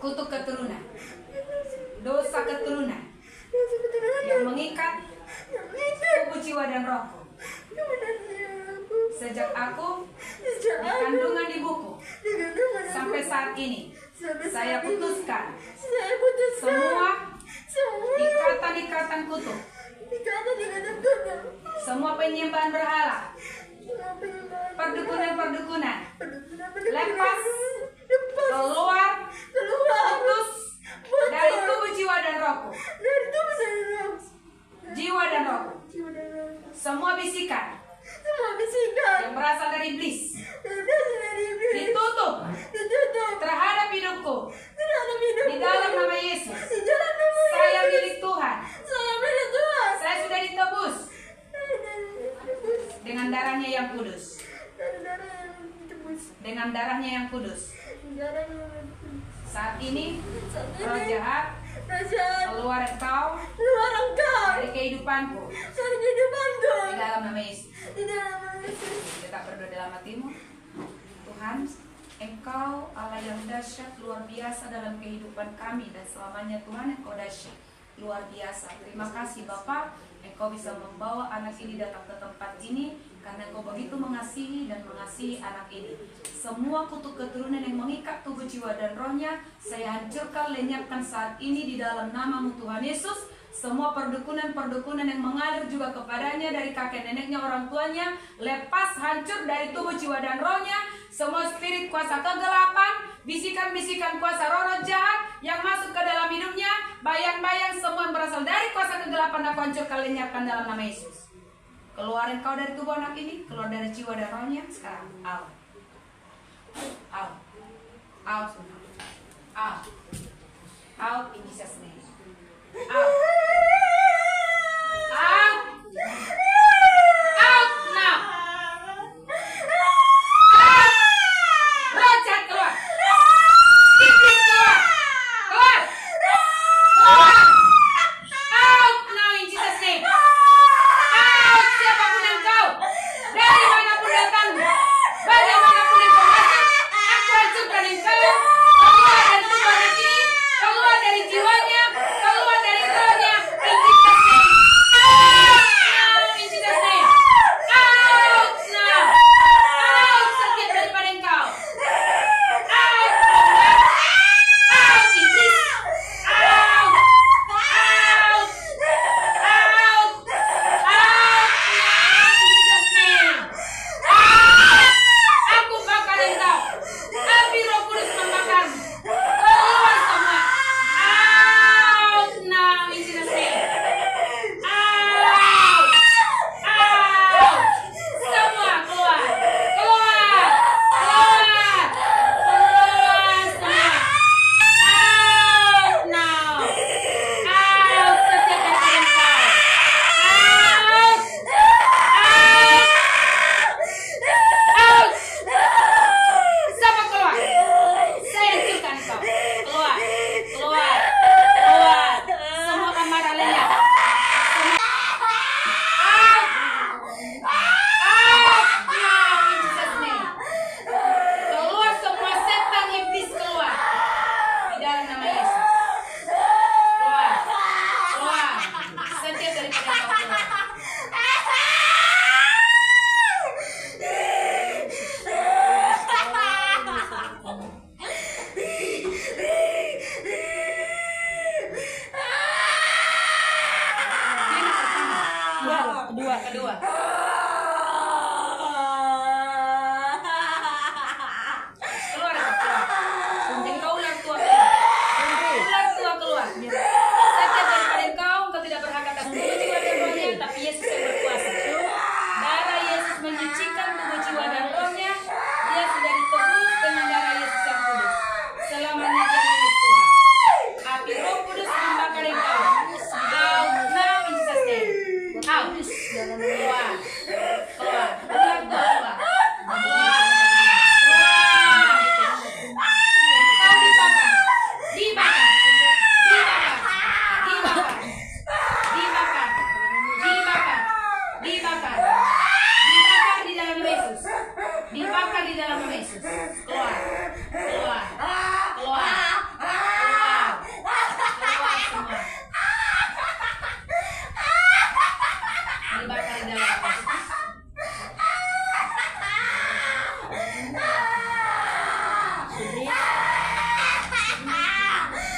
kutuk keturunan, dosa keturunan yang mengikat tubuh, jiwa, dan rohku. Sejak aku di kandungan ibuku sampai saat ini, saya putuskan semua ikatan-ikatan kutuk, semua penyembahan berhala, perdukunan-perdukunan, lepas, keluar, putus dari tubuh, jiwa, dan rohku. Jiwa dan rohku, semua bisikan yang berasal dari iblis ditutup terhadap hidupku di dalam nama Yesus. Saya milik Tuhan. Saya sudah ditebus dengan darahnya yang kudus. Dengan darahnya yang kudus. Saat ini roh jahat keluar engkau dari kehidupanku di dalam nama Yesus. Kita berdoa dalam hatimu. Tuhan, Engkau Allah yang dahsyat, luar biasa dalam kehidupan kami, dan selamanya Tuhan Engkau dahsyat, luar biasa. Terima kasih Bapa, Engkau bisa membawa anak ini datang ke tempat ini karena Engkau begitu mengasihi dan mengasihi anak ini. Semua kutuk keturunan yang mengikat tubuh, jiwa, dan rohnya, saya hancurkan, lenyapkan saat ini di dalam nama-Mu Tuhan Yesus. Semua perdukunan-perdukunan yang mengalir juga kepadanya dari kakek neneknya, orang tuanya, lepas, hancur dari tubuh, jiwa, dan rohnya. Semua spirit kuasa kegelapan, bisikan-bisikan kuasa roh jahat yang masuk ke dalam hidupnya, bayang-bayang semua yang berasal dari kuasa kegelapan, aku hancurkan, lenyapkan dalam nama Yesus. Keluar engkau dari tubuh anak ini, keluar dari jiwa dan rohnya sekarang. Out. Out. Out. Out. Out in Jesus' name. Out. Out. Out now. Out. Roh jahat keluar. Iblis keluar. Keluar. Keluar. Out now in Jesus' name. Out, siapapun engkau, dari manapun datangmu, bagaimanapun engkau masuk, aku hancurkan engkau. Keluar dari tubuh anak ini, keluar dari jiwanya, keluar dari roh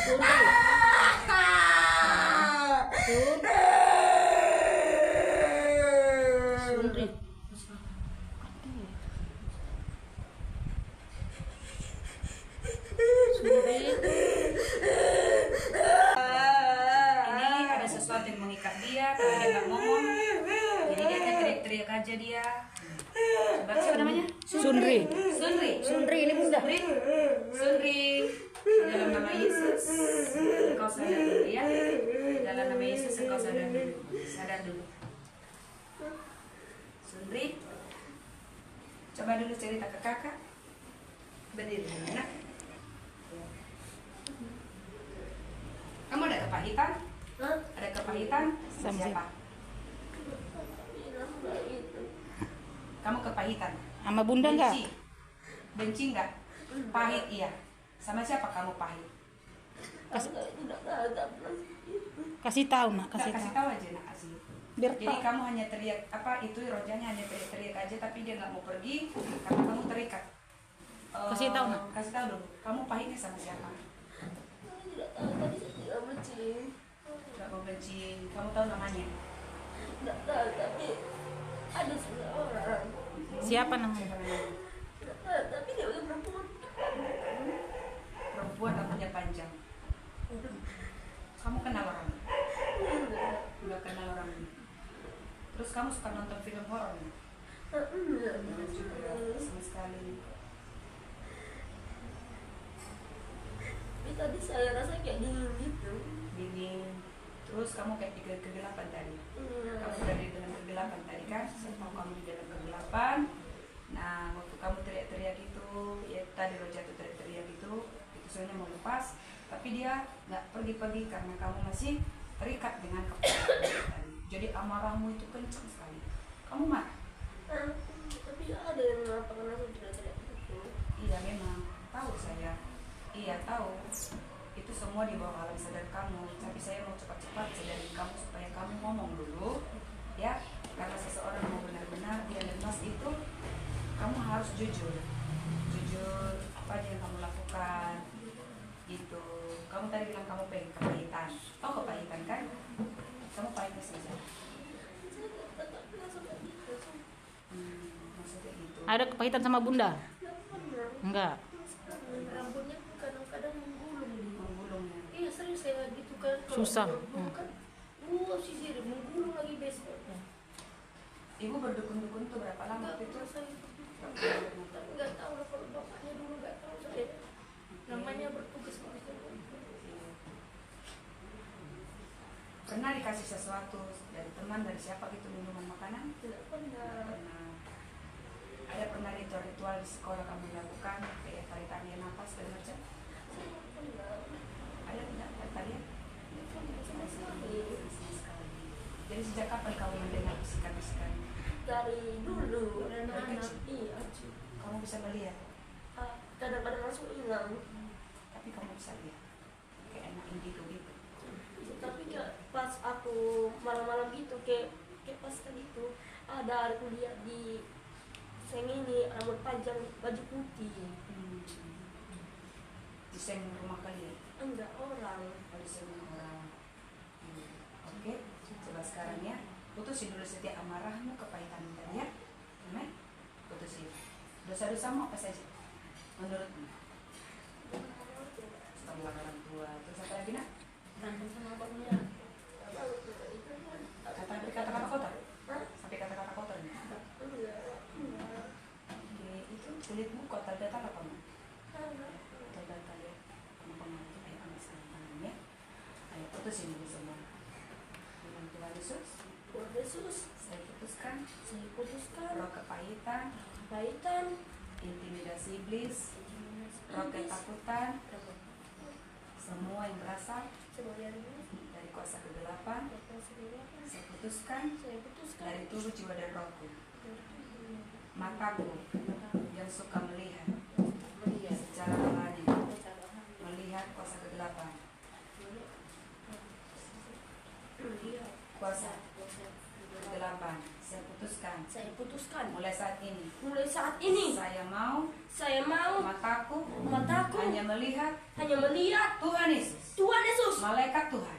Sundri. Ini ada sesuatu yang mengikat dia, tapi dia nggak ngomong. Jadi dia kayak teriak-teriak aja dia. Coba siapa namanya? Sundri. Sundri. Sundri ini bunda. Sundri. Dalam nama Yesus, engkau sadar dulu ya. Dalam nama Yesus engkau sadar dulu. Sadar dulu. Sundri. Coba dulu cerita ke kakak. Berdiri dulu nak. Kamu ada kepahitan? Ada kepahitan? Sama Siapa? Kamu kepahitan? Sama bunda enggak? Benci? Benci enggak? Pahit iya. Sama siapa kamu pahit? Kasih tahu nak, Kasih kasih tahu. tahu aja nak Asli. Biar Jadi tahu. kamu hanya teriak apa itu rojanya hanya teriak-teriak aja tapi dia nggak mau pergi karena kamu terikat. Kasih tahu nak. Kasih tahu dulu. Kamu pahitnya sama siapa? Nggak mau benci. Kamu tahu namanya? Tapi ada seseorang. Siapa namanya? Siapa namanya? Tapi dia udah perempuan. Perempuan rambutnya panjang. Kamu kenal orang? Nggak kenal orang. Terus kamu suka nonton film horor? Sama sekali. Tapi tadi saya rasa kayak dingin gitu. Dingin. Terus kamu kayak di kegelapan tadi. Kamu berada di dalam kegelapan tadi kan? Saya tahu kamu di dalam kegelapan. Nah, waktu kamu teriak-teriak itu, ya tadi Roja tuh teriak-teriak itu sebenarnya mau lepas, tapi dia nggak pergi-pergi karena kamu masih terikat dengan kepahitan tadi. Jadi amarahmu itu kencang sekali. Kamu marah? Tapi ada yang mengatakan aku tidak gitu. Iya memang. Tahu saya. Iya tahu. Itu semua di bawah alam sadar kamu. Tapi saya mau cepat-cepat sadarin kamu supaya kamu ngomong dulu, ya. Karena seseorang mau benar-benar dia lemas itu, kamu harus jujur. Jujur apa aja yang kamu lakukan. Gitu. Kamu tadi bilang kamu pengen kepahitan. Oh kepahitan kan? Kamu pahitnya saja. Maksudnya gitu. Ada kepahitan sama bunda? Enggak. Rambutnya kadang-kadang menggulung nih. Menggulung ya. Iya sering saya gitu kan. Kalau Susah. menggulung kan, sisir menggulung lagi besoknya. Ibu berdukun-dukun tuh berapa lama waktu itu? Saya tapi nggak tahu lah kalau bapaknya dulu nggak tahu saya. Namanya bertugas begitu. Pernah dikasih sesuatu dari teman, dari siapa gitu, minuman, makanan? Tidak pernah. Pernah. Ada pernah ritual-ritual di sekolah kamu lakukan kayak tarian nafas dan macam? Ada tidak tarian? Sama sekali. Jadi sejak kapan kamu mendengar bisikan-bisikan? Dari dulu Dari anak-anak kecil? iya. Kamu bisa melihat, Kadang-kadang langsung hilang. tapi kamu bisa lihat kayak anak indigo gitu. Tapi kayak pas aku malam-malam gitu kayak pas tadi itu ada aku lihat di seng ini rambut panjang baju putih. Desain rumah kalian? Enggak orang. Desain orang. Oke, coba sekarang ya putusin dulu setiap amarahmu, kepahitanmu tadi ya. Amen. Putusin. Dosa-dosamu apa saja menurutmu? Setelah orang tua. Terus apa lagi nak? Berantem sama abangnya. Kata-kata kotor? Sampai kata-kata kotor nih? Enggak. Oke, itu kulitmu kotor gatal apa enggak? Kotor gatal ya. Kamu pengaruh itu ayo ambil sekarang tangannya. Ayo putusin dulu semua. Dengan Tuhan Yesus, Tuhan Yesus, saya putuskan saya putuskan roh kepahitan, kepahitan, intimidasi iblis, roh ketakutan, semua yang berasal semuanya ini dari kuasa kegelapan, saya putuskan saya putuskan dari tubuh jiwa dan rohku. Mataku yang suka melihat secara alami, melihat kuasa kegelapan, kuasa kegelapan, saya putuskan mulai saat ini saya mau mataku hanya melihat Tuhan Yesus, malaikat Tuhan,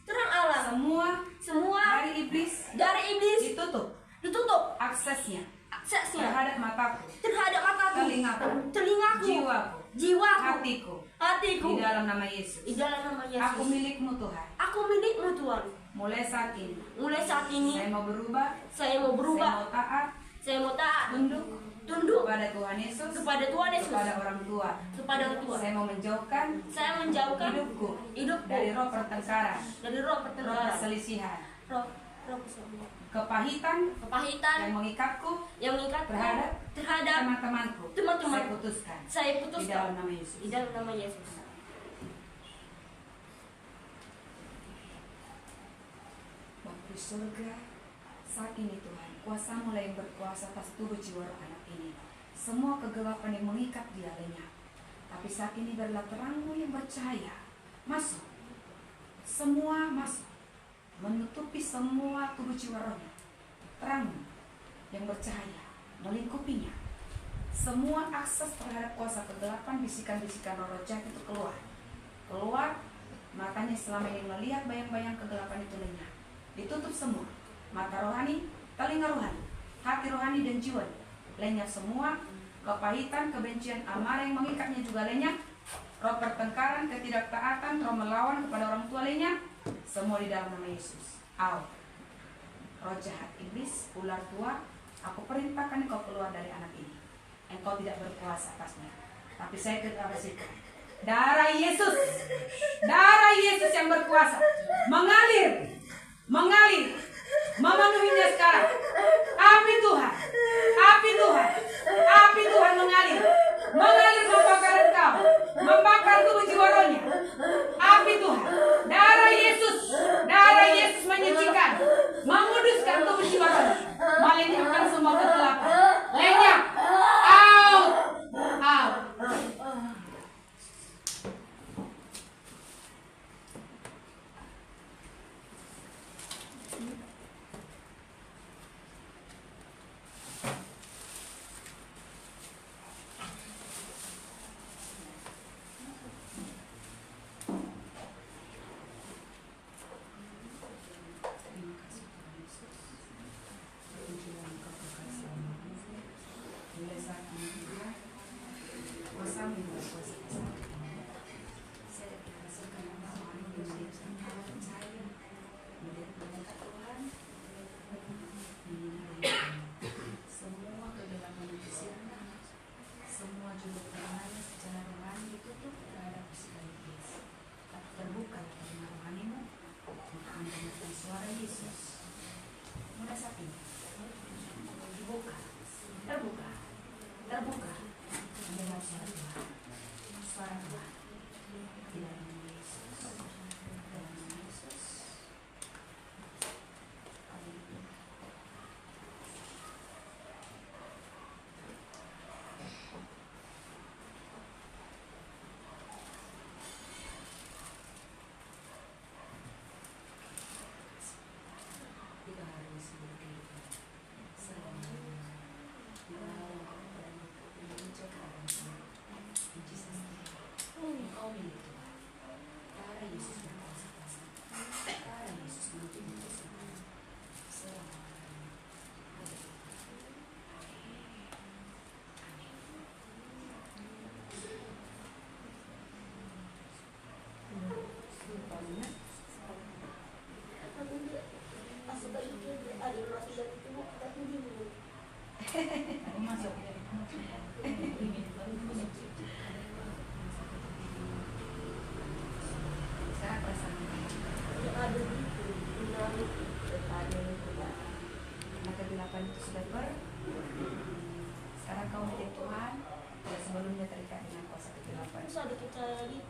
terang Allah, semua dari iblis ditutup aksesnya terhadap mataku, telingaku, jiwaku, hatiku di dalam nama Yesus. Aku milikmu Tuhan. Mulai saat ini saya mau berubah, saya mau taat, tunduk kepada Tuhan Yesus, kepada orang tua. Saya mau menjauhkan hidupku dari roh pertengkaran, roh perselisihan, kepahitan yang mengikatku terhadap teman-temanku. Saya putuskan di dalam nama Yesus. Bapa di surga, saat ini Tuhan, kuasa mulai berkuasa atas tubuh jiwa roh anak ini. Semua kegelapan yang mengikat dia lenyap. Tapi saat ini biarlah terangmu yang bercahaya masuk. Semua masuk, menutupi semua tubuh jiwa rohnya. Terangmu yang bercahaya melingkupinya. Semua akses terhadap kuasa kegelapan, bisikan-bisikan roh jahat itu keluar. Matanya selama ini melihat bayang-bayang kegelapan itu lenyap. Ditutup semua mata rohani, telinga rohani, hati rohani dan jiwa lenyap semua. Kepahitan, kebencian, amarah yang mengikatnya juga lenyap. Roh pertengkaran, ketidaktaatan, roh melawan kepada orang tua lenyap. Semua di dalam nama Yesus. Out. Roh jahat, iblis, ular tua, aku perintahkan engkau keluar dari anak ini. Engkau tidak berkuasa atasnya. Tapi saya deklarasikan, darah Yesus yang berkuasa mengalir, memenuhinya sekarang. Api Tuhan mengalir membakar engkau, membakar tubuh jiwa rohnya. Api Tuhan, darah Yesus menyucikan, menguduskan tubuh jiwa rohnya, melenyapkan semua kegelapan. Lenyap, out. Terbuka. Mendengar suara Tuhan. Suara Tuhan. Di dalam nama Yesus. Dalam nama Yesus. Haleluya. Kita harus berkehidupan selama Engkau milik Tuhan. Darah Yesus berkuasa atasmu. Darah Yesus menutupi semua. Selamanya. Masuk. Sekarang perasaan karena kegelapan itu sudah sekarang kau milik Tuhan. Tidak sebelumnya terikat dengan kuasa kegelapan. Terus ada percaya gitu.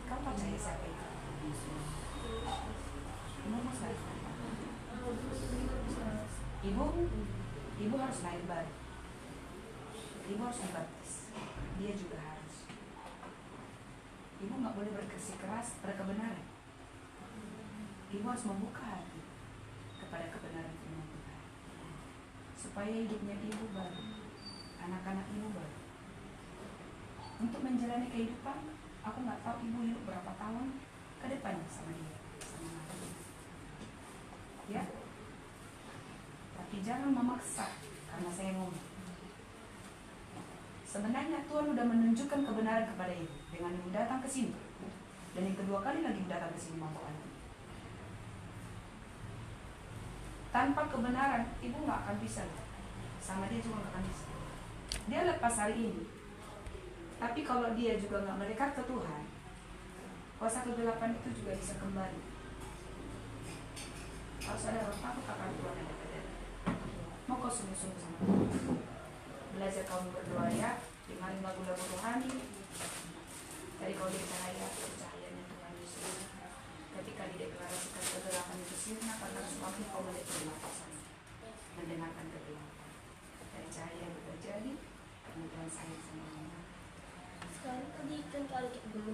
Kau percaya siapa itu? Kamu siapa? Ibu harus lahir baru. Ibu harus dibaptis. Dia juga harus. Ibu nggak boleh bersikeras pada kebenaran. ibu harus membuka hati kepada kebenaran firman Tuhan supaya hidupnya ibu baru, anak-anak ibu baru. Untuk menjalani kehidupan, aku nggak tahu ibu hidup berapa tahun ke depan sama dia, sama anaknya. Ya, tapi jangan memaksa karena saya ngomong. Sebenarnya Tuhan sudah menunjukkan kebenaran kepada ibu dengan ibu datang ke sini, dan yang kedua kali lagi ibu datang ke sini membawa anak. Tanpa kebenaran, ibu nggak akan bisa, sama dia juga nggak akan bisa. Dia lepas hari ini, tapi kalau dia juga nggak mendekat ke Tuhan, kuasa kegelapan itu juga bisa kembali. Harus ada orang takut akan Tuhan yang berbeda. Mau kau sungguh-sungguh sama Tuhan, belajar kamu berdoa ya, dengan lagu-lagu rohani. Dari kau bercahaya, cahayanya Tuhan Yesus. Ketika dideklarasikan kegelapan itu sirna, karena semakin kau menikmati mendengarkan kegelapan. Dari cahaya yang terjadi, kemudian sayang sama Allah. Sekarang tadi kan kalau kita belum